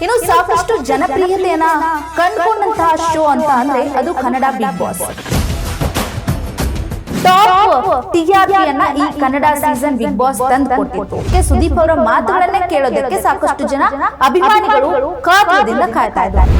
ಇನ್ನು ಸಾಕಷ್ಟು ಜನಪ್ರಿಯತೆಯನ್ನ ಕಂಡುಕೊಂಡಂತಹ ಶೋ ಅಂತ ಅಂದ್ರೆ ಅದು ಕನ್ನಡ ಬಿಗ್ ಬಾಸ್. ಟಾಪ್ ಟಿಆರ್ಪಿಯನ್ನ ಈ ಕನ್ನಡ ಸೀಸನ್ ಬಿಗ್ ಬಾಸ್ ತಂದು ಕೊಟ್ಟಿತ್ತು. ಸುದೀಪ್ ಅವರ ಮಾತುಗಳನ್ನೇ ಕೇಳೋದಕ್ಕೆ ಸಾಕಷ್ಟು ಜನ ಅಭಿಮಾನಿಗಳು ಕಾತುರದಿಂದ ಕಾಯ್ತಾ ಇದ್ದಾರೆ.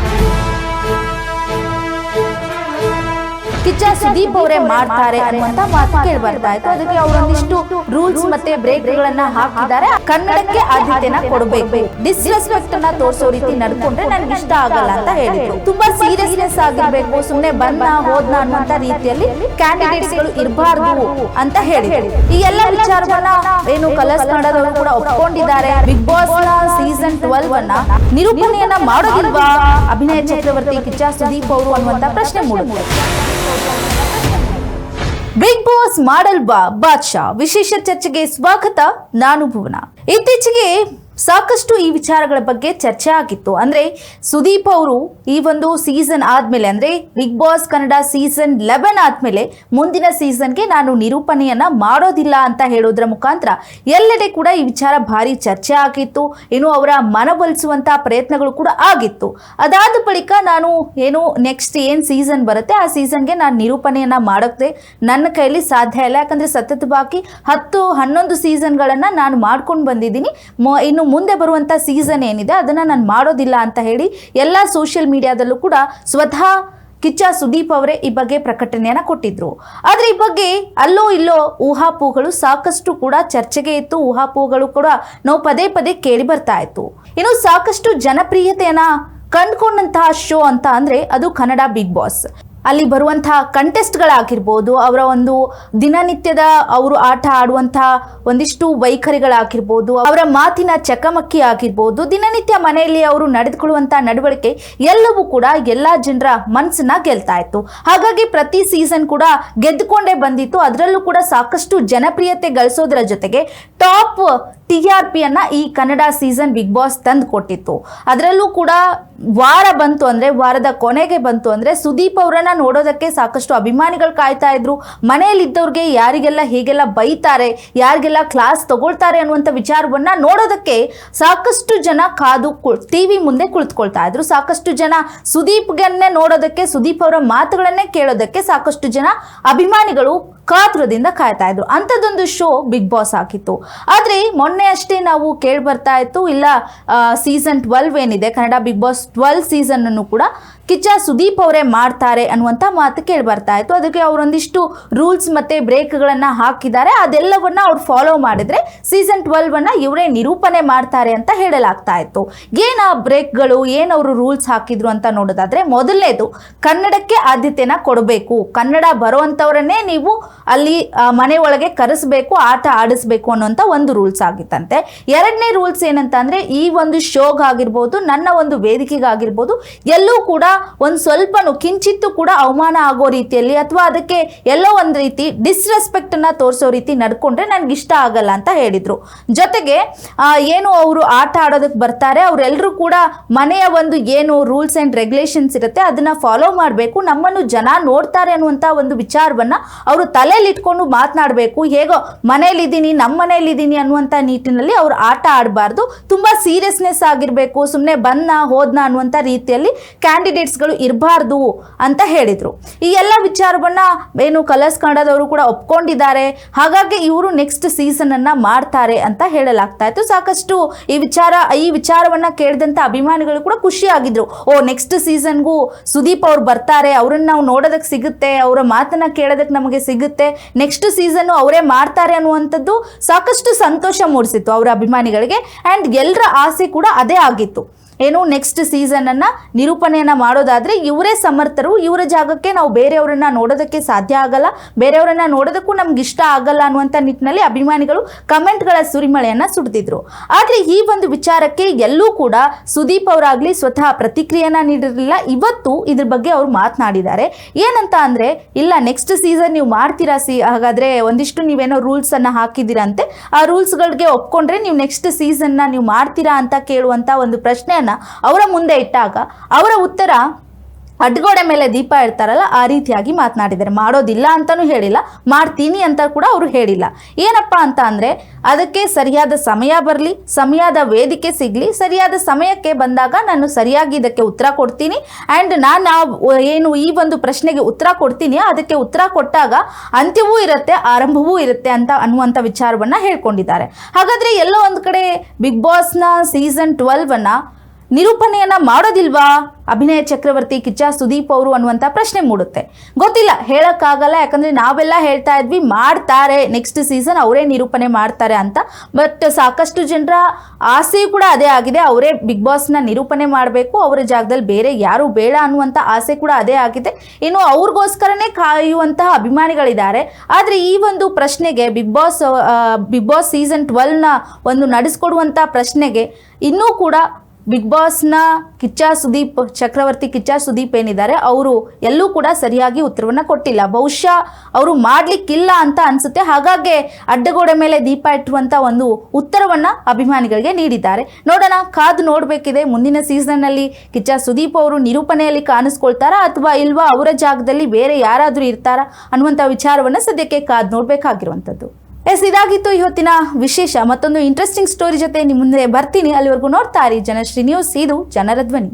ಕಿಚ್ಚ ಸುದೀಪ್ ಅವರೇ ಮಾಡ್ತಾರೆ ಅನ್ನುವಂತ ಮಾತು ಕೇಳಿ ಬರ್ತಾ ಇತ್ತು. ಅದಕ್ಕೆ ಅವರೊಂದಿಷ್ಟು ರೂಲ್ಸ್ ಮತ್ತೆ ಬ್ರೇಕ್ ಗಳನ್ನ ಹಾಕಿದ್ದಾರೆ. ಕನ್ನಡಕ್ಕೆ ಆದ್ಯತೆನ ಕೊಡಬೇಕು, ಡಿಸ್ರೆಸ್ಪೆಕ್ಟ್ ಅನ್ನ ತೋರಿಸೋ ರೀತಿ ನಡ್ಕೊಂಡ್ರೆ ನನ್ಗೆ ಇಷ್ಟ ಆಗಲ್ಲ ಅಂತ ಹೇಳಿದ್ರು. ತುಂಬಾ ಸೀರಿಯಸ್ನೆಸ್ ಆಗಿರ್ಬೇಕು, ಸುಮ್ನೆ ಬಂದ ಹೋದ್ನ ಅನ್ನುವಂತ ರೀತಿಯಲ್ಲಿ ಕ್ಯಾಂಡಿಡೇಟ್ಸ್ ಗಳು ಇರಬಾರ್ದು ಅಂತ ಹೇಳಿದ್ರು. ಈ ಎಲ್ಲ ವಿಚಾರವನ್ನ ಏನು ಕಲರ್ಸ್ ಕನ್ನಡದವರು ಕೂಡ ಒಪ್ಕೊಂಡಿದ್ದಾರೆ. ಬಿಗ್ ಬಾಸ್ ನ ಸೀಸನ್ 12 ಅನ್ನ ನಿರೂಪಣೆಯನ್ನ ಮಾಡೋದಿಲ್ವಾ ಅಭಿನಯ ಚಕ್ರವರ್ತಿ ಕಿಚ್ಚ ಸುದೀಪ್ ಅವರು ಅನ್ನುವಂತ ಪ್ರಶ್ನೆ ಮೂಡುತ್ತೆ. ಬಿಗ್ ಬಾಸ್ ಮಾಡಲ್ವಾ ಬಾದ್ಶಾ ವಿಶೇಷ ಚರ್ಚೆಗೆ ಸ್ವಾಗತ. ನಾನು ಭುವನ. ಇತ್ತೀಚೆಗೆ ಸಾಕಷ್ಟು ಈ ವಿಚಾರಗಳ ಬಗ್ಗೆ ಚರ್ಚೆ ಆಗಿತ್ತು. ಅಂದ್ರೆ ಸುದೀಪ್ ಅವರು ಈ ಒಂದು ಸೀಸನ್ ಆದ್ಮೇಲೆ ಅಂದ್ರೆ ಬಿಗ್ ಬಾಸ್ ಕನ್ನಡ ಸೀಸನ್ 11 ಆದ್ಮೇಲೆ ಮುಂದಿನ ಸೀಸನ್ಗೆ ನಾನು ನಿರೂಪಣೆಯನ್ನ ಮಾಡೋದಿಲ್ಲ ಅಂತ ಹೇಳೋದ್ರ ಮುಖಾಂತರ ಎಲ್ಲೆಡೆ ಕೂಡ ಈ ವಿಚಾರ ಭಾರಿ ಚರ್ಚೆ ಆಗಿತ್ತು. ಇನ್ನು ಅವರ ಮನವೊಲಿಸುವಂತ ಪ್ರಯತ್ನಗಳು ಕೂಡ ಆಗಿತ್ತು. ಅದಾದ ಬಳಿಕ ನಾನು ಏನು ನೆಕ್ಸ್ಟ್ ಏನ್ ಸೀಸನ್ ಬರುತ್ತೆ ಆ ಸೀಸನ್ಗೆ ನಾನು ನಿರೂಪಣೆಯನ್ನ ಮಾಡೋಕ್ಕೆ ನನ್ನ ಕೈಯಲ್ಲಿ ಸಾಧ್ಯ ಇಲ್ಲ. ಯಾಕಂದ್ರೆ ಸತತವಾಗಿ 10-11 ಸೀಸನ್ಗಳನ್ನ ನಾನು ಮಾಡ್ಕೊಂಡು ಬಂದಿದ್ದೀನಿ. ಇನ್ನು ಮುಂದೆ ಬರುವಂತ ಸೀಸನ್ ಏನಿದೆ ಅದನ್ನ ನಾನು ಮಾಡೋದಿಲ್ಲ ಅಂತ ಹೇಳಿ ಎಲ್ಲ ಸೋಷಿಯಲ್ ಮೀಡಿಯಾದಲ್ಲೂ ಕೂಡ ಸ್ವತಃ ಕಿಚ್ಚ ಸುದೀಪ್ ಅವರೇ ಈ ಬಗ್ಗೆ ಪ್ರಕಟಣೆಯನ್ನ ಕೊಟ್ಟಿದ್ರು. ಆದ್ರೆ ಈ ಬಗ್ಗೆ ಅಲ್ಲೋ ಇಲ್ಲೋ ಊಹಾಪೋಹಗಳು ಸಾಕಷ್ಟು ಕೂಡ ಚರ್ಚೆಗೆ ಇತ್ತು. ಊಹಾಪೋಹಗಳು ಕೂಡ ನಾವು ಪದೇ ಪದೇ ಕೇಳಿ ಬರ್ತಾ ಇತ್ತು. ಇನ್ನು ಸಾಕಷ್ಟು ಜನಪ್ರಿಯತೆಯನ್ನ ಕಂಡುಕೊಂಡಂತಹ ಶೋ ಅಂತ ಅಂದ್ರೆ ಅದು ಕನ್ನಡ ಬಿಗ್ ಬಾಸ್. ಅಲ್ಲಿ ಬರುವಂತಹ ಕಂಟೆಸ್ಟ್ಗಳಾಗಿರ್ಬೋದು, ಅವರ ಒಂದು ದಿನನಿತ್ಯದ ಅವರು ಆಟ ಆಡುವಂತಹ ಒಂದಿಷ್ಟು ವೈಖರಿಗಳಾಗಿರ್ಬೋದು, ಅವರ ಮಾತಿನ ಚಕಮಕಿ ಆಗಿರ್ಬೋದು, ದಿನನಿತ್ಯ ಮನೆಯಲ್ಲಿ ಅವರು ನಡೆದುಕೊಳ್ಳುವಂತಹ ನಡವಳಿಕೆ ಎಲ್ಲವೂ ಕೂಡ ಎಲ್ಲ ಜನರ ಮನಸ್ಸನ್ನ ಗೆಲ್ತಾ ಇತ್ತು. ಹಾಗಾಗಿ ಪ್ರತಿ ಸೀಸನ್ ಕೂಡ ಗೆದ್ದುಕೊಂಡೇ ಬಂದಿತ್ತು. ಅದರಲ್ಲೂ ಕೂಡ ಸಾಕಷ್ಟು ಜನಪ್ರಿಯತೆ ಗಳಿಸೋದ್ರ ಜೊತೆಗೆ ಟಾಪ್ ಟಿಆರ್ಪಿಯನ್ನ ಈ ಕನ್ನಡ ಸೀಸನ್ ಬಿಗ್ ಬಾಸ್ ತಂದು ಕೊಟ್ಟಿತ್ತು. ಅದರಲ್ಲೂ ಕೂಡ ವಾರ ಬಂತು ಅಂದ್ರೆ, ವಾರದ ಕೊನೆಗೆ ಬಂತು ಅಂದ್ರೆ ಸುದೀಪ್ ಅವರನ್ನ ನೋಡೋದಕ್ಕೆ ಸಾಕಷ್ಟು ಅಭಿಮಾನಿಗಳು ಕಾಯ್ತಾ ಇದ್ರು. ಮನೆಯಲ್ಲಿದ್ದವ್ರಿಗೆ ಯಾರಿಗೆಲ್ಲ ಹೇಗೆಲ್ಲ ಬೈತಾರೆ, ಯಾರಿಗೆಲ್ಲ ಕ್ಲಾಸ್ ತಗೊಳ್ತಾರೆ ಅನ್ನುವಂಥ ವಿಚಾರವನ್ನ ನೋಡೋದಕ್ಕೆ ಸಾಕಷ್ಟು ಜನ ಕಾದು ಟಿವಿ ಮುಂದೆ ಕುಳಿತುಕೊಳ್ತಾ ಇದ್ರು. ಸಾಕಷ್ಟು ಜನ ಸುದೀಪ್ಗನ್ನೇ ನೋಡೋದಕ್ಕೆ, ಸುದೀಪ್ ಅವರ ಮಾತುಗಳನ್ನೇ ಕೇಳೋದಕ್ಕೆ ಸಾಕಷ್ಟು ಜನ ಅಭಿಮಾನಿಗಳು ಕಾತುರದಿಂದ ಕಾಯ್ತಾ ಇದ್ರು. ಅಂಥದ್ದೊಂದು ಶೋ ಬಿಗ್ ಬಾಸ್ ಆಗಿತ್ತು. ಆದ್ರೆ ಮೊನ್ನೆ ಅಷ್ಟೇ ನಾವು ಕೇಳಿ ಬರ್ತಾ ಇತ್ತು, ಇಲ್ಲ ಸೀಸನ್ 12 ಏನಿದೆ ಕನ್ನಡ ಬಿಗ್ ಬಾಸ್ 12 ಸೀಸನ್ ಅನ್ನು ಕೂಡ ಕಿಚ್ಚ ಸುದೀಪ್ ಅವರೇ ಮಾಡ್ತಾರೆ ಅನ್ನುವಂಥ ಮಾತು ಕೇಳಿ ಬರ್ತಾ ಇತ್ತು. ಅದಕ್ಕೆ ಅವರೊಂದಿಷ್ಟು ರೂಲ್ಸ್ ಮತ್ತೆ ಬ್ರೇಕ್ಗಳನ್ನ ಹಾಕಿದ್ದಾರೆ. ಅದೆಲ್ಲವನ್ನ ಅವ್ರು ಫಾಲೋ ಮಾಡಿದ್ರೆ ಸೀಸನ್ 12 ಅನ್ನ ಇವರೇ ನಿರೂಪಣೆ ಮಾಡ್ತಾರೆ ಅಂತ ಹೇಳಲಾಗ್ತಾ ಇತ್ತು. ಏನ ಬ್ರೇಕ್ಗಳು, ಏನ್ ಅವರು ರೂಲ್ಸ್ ಹಾಕಿದ್ರು ಅಂತ ನೋಡೋದಾದ್ರೆ, ಮೊದಲನೇದು ಕನ್ನಡಕ್ಕೆ ಆದ್ಯತೆನ ಕೊಡಬೇಕು, ಕನ್ನಡ ಬರುವಂತವರನ್ನೇ ನೀವು ಅಲ್ಲಿ ಮನೆ ಒಳಗೆ ಕರೆಸಬೇಕು, ಆಟ ಆಡಿಸ್ಬೇಕು ಅನ್ನುವಂಥ ಒಂದು ರೂಲ್ಸ್ ಆಗಿತ್ತಂತೆ. ಎರಡನೇ ರೂಲ್ಸ್ ಏನಂತ ಅಂದ್ರೆ, ಈ ಒಂದು ಶೋಗಾಗಿರ್ಬೋದು, ನನ್ನ ಒಂದು ವೇದಿಕೆಗಾಗಿರ್ಬೋದು, ಎಲ್ಲೂ ಕೂಡ ಒಂದು ಸ್ವಲ್ಪನೂ ಕಿಂಚಿತ್ತು ಕೂಡ ಅವಮಾನ ಆಗೋ ರೀತಿಯಲ್ಲಿ ಅಥವಾ ಅದಕ್ಕೆ ಎಲ್ಲೋ ಒಂದು ರೀತಿ ಡಿಸ್ರೆಸ್ಪೆಕ್ಟ್ ಅನ್ನ ತೋರಿಸೋ ರೀತಿ ನಡ್ಕೊಂಡ್ರೆ ನನ್ಗೆ ಇಷ್ಟ ಆಗಲ್ಲ ಅಂತ ಹೇಳಿದ್ರು. ಜೊತೆಗೆ ಏನು ಅವರು ಆಟ ಆಡೋದಕ್ಕೆ ಬರ್ತಾರೆ ಅವರೆಲ್ಲರೂ ಕೂಡ ಮನೆಯ ಒಂದು ಏನು ರೂಲ್ಸ್ ಅಂಡ್ ರೆಗ್ಯುಲೇಷನ್ಸ್ ಇರುತ್ತೆ ಅದನ್ನ ಫಾಲೋ ಮಾಡಬೇಕು, ನಮ್ಮನ್ನು ಜನ ನೋಡ್ತಾರೆ ಅನ್ನುವಂಥ ಒಂದು ವಿಚಾರವನ್ನ ಅವರು ತಲೆಯಲ್ಲಿ ಇಟ್ಕೊಂಡು ಮಾತನಾಡಬೇಕು. ಹೇಗೋ ಮನೆಯಲ್ಲಿದ್ದೀನಿ, ನಮ್ಮ ಮನೆಯಲ್ಲಿದ್ದೀನಿ ಅನ್ನುವಂಥ ನಿಟ್ಟಿನಲ್ಲಿ ಅವ್ರು ಆಟ ಆಡಬಾರ್ದು, ತುಂಬಾ ಸೀರಿಯಸ್ನೆಸ್ ಆಗಿರಬೇಕು, ಸುಮ್ಮನೆ ಬಂದ ಹೋದ್ನ ಅನ್ನುವಂಥ ರೀತಿಯಲ್ಲಿ ಕ್ಯಾಂಡಿಡೇಟ್ಸ್ಗಳು ಇರಬಾರ್ದು ಅಂತ ಹೇಳಿದ್ರು. ಈ ಎಲ್ಲ ವಿಚಾರವನ್ನ ಏನು ಕಲರ್ಸ್ ಕನ್ನಡದವರು ಕೂಡ ಒಪ್ಕೊಂಡಿದ್ದಾರೆ. ಹಾಗಾಗಿ ಇವರು ನೆಕ್ಸ್ಟ್ ಸೀಸನ್ ಅನ್ನ ಮಾಡ್ತಾರೆ ಅಂತ ಹೇಳಲಾಗ್ತಾ ಇತ್ತು. ಸಾಕಷ್ಟು ಈ ವಿಚಾರವನ್ನ ಕೇಳಿದಂತ ಅಭಿಮಾನಿಗಳು ಕೂಡ ಖುಷಿ ಆಗಿದ್ರು. ಓ, ನೆಕ್ಸ್ಟ್ ಸೀಸನ್ಗೂ ಸುದೀಪ್ ಅವ್ರು ಬರ್ತಾರೆ, ಅವ್ರನ್ನ ನಾವು ನೋಡೋದಕ್ಕೆ ಸಿಗುತ್ತೆ, ಅವರ ಮಾತನ್ನ ಕೇಳೋದಕ್ಕೆ ನಮಗೆ ಸಿಗುತ್ತೆ, ನೆಕ್ಸ್ಟ್ ಸೀಸನ್ ಅವರೇ ಮಾಡ್ತಾರೆ ಅನ್ನುವಂಥದ್ದು ಸಾಕಷ್ಟು ಸಂತೋಷ ಮೂಡಿಸಿತ್ತು ಅವರ ಅಭಿಮಾನಿಗಳಿಗೆ. ಅಂಡ್ ಎಲ್ಲರ ಆಸೆ ಕೂಡ ಅದೇ ಆಗಿತ್ತು. ಏನು ನೆಕ್ಸ್ಟ್ ಸೀಸನ್ ಅನ್ನ ನಿರೂಪಣೆಯನ್ನ ಮಾಡೋದಾದ್ರೆ ಇವರೇ ಸಮರ್ಥರು, ಇವರ ಜಾಗಕ್ಕೆ ನಾವು ಬೇರೆಯವರನ್ನ ನೋಡೋದಕ್ಕೆ ಸಾಧ್ಯ ಆಗಲ್ಲ, ಬೇರೆಯವರನ್ನ ನೋಡೋದಕ್ಕೂ ನಮ್ಗೆ ಇಷ್ಟ ಆಗಲ್ಲ ಅನ್ನುವಂಥ ನಿಟ್ಟಿನಲ್ಲಿ ಅಭಿಮಾನಿಗಳು ಕಮೆಂಟ್ಗಳ ಸುರಿಮಳೆಯನ್ನ ಸುಡ್ತಿದ್ರು. ಆದ್ರೆ ಈ ಒಂದು ವಿಚಾರಕ್ಕೆ ಎಲ್ಲೂ ಕೂಡ ಸುದೀಪ್ ಅವರಾಗ್ಲಿ ಸ್ವತಃ ಪ್ರತಿಕ್ರಿಯೆಯನ್ನ ನೀಡಿರಲಿಲ್ಲ. ಇವತ್ತು ಇದ್ರ ಬಗ್ಗೆ ಅವ್ರು ಮಾತನಾಡಿದ್ದಾರೆ. ಏನಂತ ಅಂದ್ರೆ, ಇಲ್ಲ ನೆಕ್ಸ್ಟ್ ಸೀಸನ್ ನೀವು ಮಾಡ್ತೀರಾ, ಹಾಗಾದ್ರೆ ಒಂದಿಷ್ಟು ನೀವೇನೋ ರೂಲ್ಸ್ ಅನ್ನ ಹಾಕಿದ್ದೀರಂತೆ, ಆ ರೂಲ್ಸ್ಗಳಿಗೆ ಒಪ್ಕೊಂಡ್ರೆ ನೀವು ನೆಕ್ಸ್ಟ್ ಸೀಸನ್ ನೀವು ಮಾಡ್ತೀರಾ ಅಂತ ಕೇಳುವಂತ ಒಂದು ಪ್ರಶ್ನೆಯನ್ನ ಅವರ ಮುಂದೆ ಇಟ್ಟಾಗ ಅವರ ಉತ್ತರ ಅಡ್ಗೋಡೆ ಮೇಲೆ ದೀಪ ಇಡ್ತಾರಲ್ಲ ಆ ರೀತಿಯಾಗಿ ಮಾತನಾಡಿದ್ದಾರೆ. ಮಾಡೋದಿಲ್ಲ ಅಂತಾನೂ ಹೇಳಿಲ್ಲ, ಮಾಡ್ತೀನಿ ಅಂತ ಕೂಡ ಅವರು ಹೇಳಿಲ್ಲ. ಏನಪ್ಪ ಅಂತ ಅಂದರೆ ಅದಕ್ಕೆ ಸರಿಯಾದ ಸಮಯ ಬರಲಿ, ಸರಿಯಾದ ವೇದಿಕೆ ಸಿಗಲಿ, ಸರಿಯಾದ ಸಮಯಕ್ಕೆ ಬಂದಾಗ ನಾನು ಸರಿಯಾಗಿ ಇದಕ್ಕೆ ಉತ್ತರ ಕೊಡ್ತೀನಿ. ಆ್ಯಂಡ್ ನಾನು ಏನು ಈ ಒಂದು ಪ್ರಶ್ನೆಗೆ ಉತ್ತರ ಕೊಡ್ತೀನಿ ಅದಕ್ಕೆ ಉತ್ತರ ಕೊಟ್ಟಾಗ ಅಂತ್ಯವೂ ಇರುತ್ತೆ ಆರಂಭವೂ ಇರುತ್ತೆ ಅಂತ ಅನ್ನುವಂಥ ವಿಚಾರವನ್ನು ಹೇಳ್ಕೊಂಡಿದ್ದಾರೆ. ಹಾಗಾದರೆ ಎಲ್ಲೋ ಒಂದು ಕಡೆ ಬಿಗ್ ಬಾಸ್ನ ಸೀಸನ್ 12 ನಿರೂಪಣೆಯನ್ನು ಮಾಡೋದಿಲ್ವಾ ಅಭಿನಯ ಚಕ್ರವರ್ತಿ, ಕಿಚ್ಚ ಸುದೀಪ್ ಅವರು ಅನ್ನುವಂಥ ಪ್ರಶ್ನೆ ಮೂಡುತ್ತೆ. ಗೊತ್ತಿಲ್ಲ, ಹೇಳೋಕ್ಕಾಗಲ್ಲ. ಯಾಕಂದರೆ ನಾವೆಲ್ಲ ಹೇಳ್ತಾ ಇದ್ವಿ ಮಾಡ್ತಾರೆ, ನೆಕ್ಸ್ಟ್ ಸೀಸನ್ ಅವರೇ ನಿರೂಪಣೆ ಮಾಡ್ತಾರೆ ಅಂತ. ಬಟ್ ಸಾಕಷ್ಟು ಜನರ ಆಸೆಯೂ ಕೂಡ ಅದೇ ಆಗಿದೆ, ಅವರೇ ಬಿಗ್ ಬಾಸ್ನ ನಿರೂಪಣೆ ಮಾಡಬೇಕು, ಅವರ ಜಾಗದಲ್ಲಿ ಬೇರೆ ಯಾರೂ ಬೇಡ ಅನ್ನುವಂಥ ಆಸೆ ಕೂಡ ಅದೇ ಆಗಿದೆ. ಇನ್ನು ಅವ್ರಿಗೋಸ್ಕರನೇ ಕಾಯುವಂತಹ ಅಭಿಮಾನಿಗಳಿದ್ದಾರೆ. ಆದರೆ ಈ ಒಂದು ಪ್ರಶ್ನೆಗೆ ಬಿಗ್ ಬಾಸ್ ಸೀಸನ್ 12ನ ಒಂದು ನಡೆಸ್ಕೊಡುವಂಥ ಪ್ರಶ್ನೆಗೆ ಇನ್ನೂ ಕೂಡ ಬಿಗ್ ಬಾಸ್ನ ಕಿಚ್ಚ ಸುದೀಪ್ ಏನಿದ್ದಾರೆ ಅವರು ಎಲ್ಲೂ ಕೂಡ ಸರಿಯಾಗಿ ಉತ್ತರವನ್ನು ಕೊಟ್ಟಿಲ್ಲ. ಬಹುಶಃ ಅವರು ಮಾಡಲಿಕ್ಕಿಲ್ಲ ಅಂತ ಅನಿಸುತ್ತೆ. ಹಾಗಾಗಿ ಅಡ್ಡಗೋಡೆ ಮೇಲೆ ದೀಪ ಇಟ್ಟುವಂಥ ಒಂದು ಉತ್ತರವನ್ನು ಅಭಿಮಾನಿಗಳಿಗೆ ನೀಡಿದ್ದಾರೆ. ನೋಡೋಣ, ಕಾದು ನೋಡಬೇಕಿದೆ. ಮುಂದಿನ ಸೀಸನ್ನಲ್ಲಿ ಕಿಚ್ಚ ಸುದೀಪ್ ಅವರು ನಿರೂಪಣೆಯಲ್ಲಿ ಕಾಣಿಸ್ಕೊಳ್ತಾರಾ ಅಥವಾ ಇಲ್ವಾ, ಅವರ ಜಾಗದಲ್ಲಿ ಬೇರೆ ಯಾರಾದರೂ ಇರ್ತಾರಾ ಅನ್ನುವಂಥ ವಿಚಾರವನ್ನು ಸದ್ಯಕ್ಕೆ ಕಾದು ನೋಡಬೇಕಾಗಿರುವಂಥದ್ದು. ಇದಾಗಿತ್ತು ಇವತ್ತಿನ ವಿಶೇಷ. ಮತ್ತೊಂದು ಇಂಟ್ರೆಸ್ಟಿಂಗ್ ಸ್ಟೋರಿ ಜೊತೆ ನಿಮ್ಮ ಮುಂದೆ ಬರ್ತೀನಿ. ಅಲ್ಲಿವರೆಗೂ ನೋಡ್ತಾ ಇರಿ ಜನಶ್ರೀ ನ್ಯೂಸ್, ಇದು ಜನರ ಧ್ವನಿ.